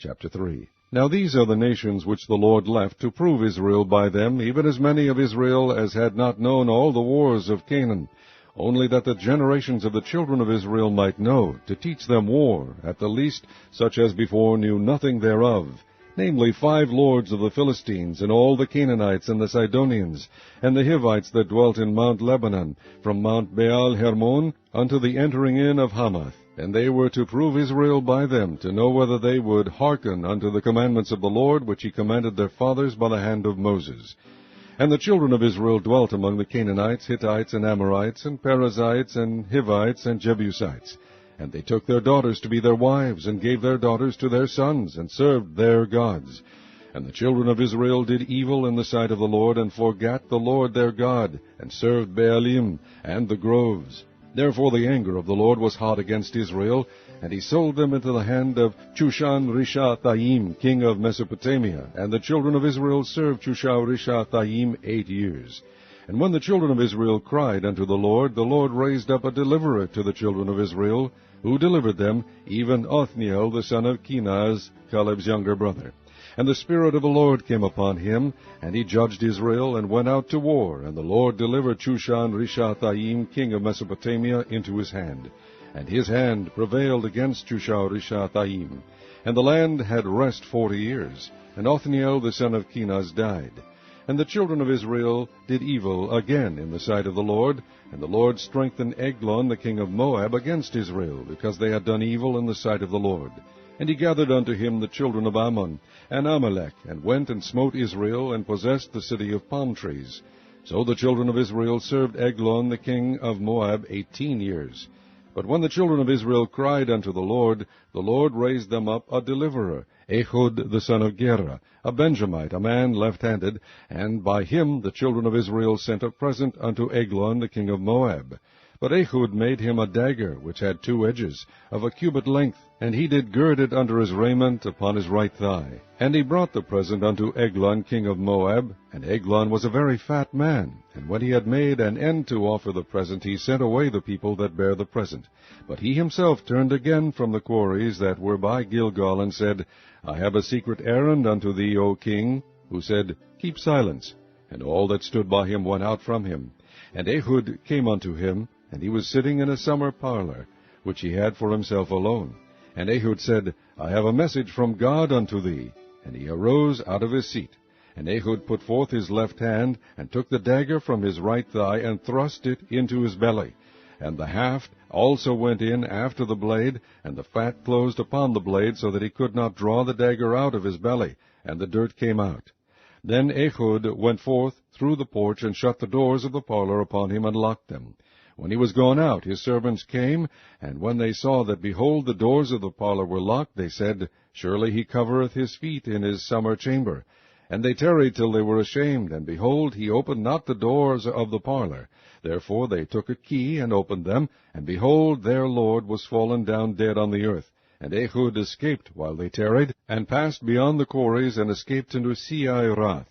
Chapter 3. Now these are the nations which the Lord left to prove Israel by them, even as many of Israel as had not known all the wars of Canaan, only that the generations of the children of Israel might know, to teach them war, at the least such as before knew nothing thereof, namely 5 lords of the Philistines, and all the Canaanites, and the Sidonians, and the Hivites that dwelt in Mount Lebanon, from Mount Baal Hermon unto the entering in of Hamath. And they were to prove Israel by them, to know whether they would hearken unto the commandments of the Lord, which he commanded their fathers by the hand of Moses. And the children of Israel dwelt among the Canaanites, Hittites, and Amorites, and Perizzites, and Hivites, and Jebusites. And they took their daughters to be their wives, and gave their daughters to their sons, and served their gods. And the children of Israel did evil in the sight of the Lord, and forgat the Lord their God, and served Baalim and the groves. Therefore the anger of the Lord was hot against Israel, and he sold them into the hand of Chushan-Rishathaim, king of Mesopotamia. And the children of Israel served Chushan-Rishathaim 8 years. And when the children of Israel cried unto the Lord raised up a deliverer to the children of Israel, who delivered them, even Othniel the son of Kenaz, Caleb's younger brother. And the Spirit of the Lord came upon him, and he judged Israel, and went out to war. And the Lord delivered Chushan-Rishathaim, king of Mesopotamia, into his hand. And his hand prevailed against Chushan-Rishathaim. And the land had rest 40 years. And Othniel the son of Kenaz died. And the children of Israel did evil again in the sight of the Lord. And the Lord strengthened Eglon the king of Moab against Israel, because they had done evil in the sight of the Lord. And he gathered unto him the children of Ammon and Amalek, and went and smote Israel, and possessed the city of palm trees. So the children of Israel served Eglon the king of Moab 18 years. But when the children of Israel cried unto the Lord raised them up a deliverer, Ehud the son of Gera, a Benjamite, a man left-handed, and by him the children of Israel sent a present unto Eglon the king of Moab. But Ehud made him a dagger, which had 2 edges, of a cubit length, and he did gird it under his raiment upon his right thigh. And he brought the present unto Eglon king of Moab, and Eglon was a very fat man. And when he had made an end to offer the present, he sent away the people that bare the present. But he himself turned again from the quarries that were by Gilgal, and said, I have a secret errand unto thee, O king. Who said, Keep silence. And all that stood by him went out from him. And Ehud came unto him, and he was sitting in a summer parlor, which he had for himself alone. And Ehud said, I have a message from God unto thee. And he arose out of his seat. And Ehud put forth his left hand, and took the dagger from his right thigh, and thrust it into his belly. And the haft also went in after the blade, and the fat closed upon the blade, so that he could not draw the dagger out of his belly, and the dirt came out. Then Ehud went forth through the porch, and shut the doors of the parlor upon him, and locked them. When he was gone out, his servants came, and when they saw that, behold, the doors of the parlor were locked, they said, Surely he covereth his feet in his summer chamber. And they tarried till they were ashamed, and behold, he opened not the doors of the parlor. Therefore they took a key, and opened them, and behold, their lord was fallen down dead on the earth. And Ehud escaped while they tarried, and passed beyond the quarries, and escaped into Seirath.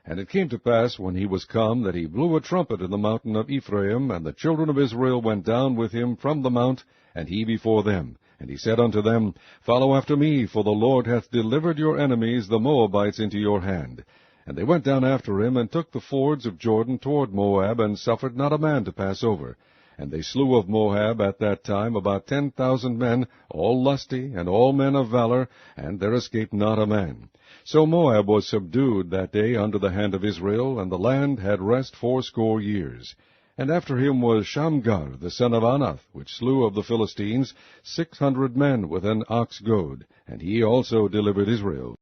And it came to pass, when he was come, that he blew a trumpet in the mountain of Ephraim, and the children of Israel went down with him from the mount, and he before them. And he said unto them, Follow after me, for the Lord hath delivered your enemies, the Moabites, into your hand. And they went down after him, and took the fords of Jordan toward Moab, and suffered not a man to pass over. And they slew of Moab at that time about 10,000 men, all lusty, and all men of valor, and there escaped not a man. So Moab was subdued that day under the hand of Israel, and the land had rest 80 years. And after him was Shamgar the son of Anath, which slew of the Philistines 600 men with an ox goad, and he also delivered Israel.